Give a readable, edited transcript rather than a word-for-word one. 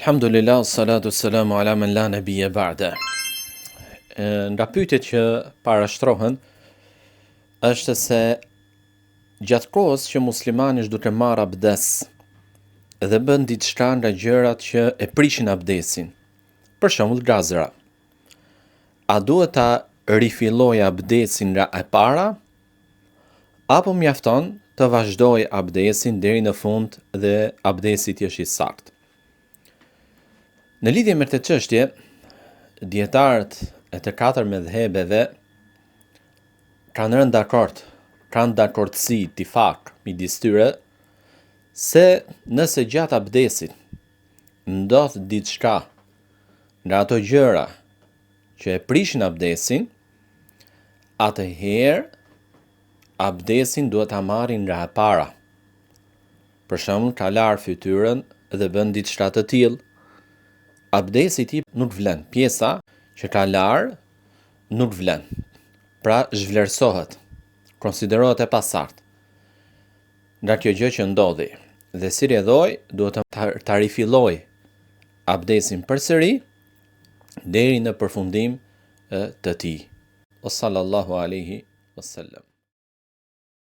Alhamdulillah, salatu salamu ala men la nabiyya ba'da. Nga pyetjet që parashtrohen është se gjatë kohës që muslimani është duke marrë abdes dhe bën diçka nga gjërat që e prishin abdesin, për shembull gazra, a duhet ta rifilloj abdesin nga e para apo mjafton të vazhdoj abdesin deri në fund dhe abdesi të jesh i saktë? Në lidhje me këtë çështje, dietarët e të katër medhhebeve kanë rënë dakord, kanë dakordsi ittifak midis tyre se nëse gjatë abdesit ndodh diçka nga ato gjëra që e prishin abdesin, atëherë abdesin duhet ta marrin nga e para. Për shembull, ka lar fytyrën dhe bën diçka të tillë, abdesi i tij nuk vlen. Pjesa që ka lar nuk vlen. Pra zhvlerësohet, konsiderohet e pasaktë nga kjo gjë që ndodhi. Dhe si rrjedhoi, duhet ta rifilloj abdesin përsëri deri në përfundim të tij. O sallallahu alaihi wasallam.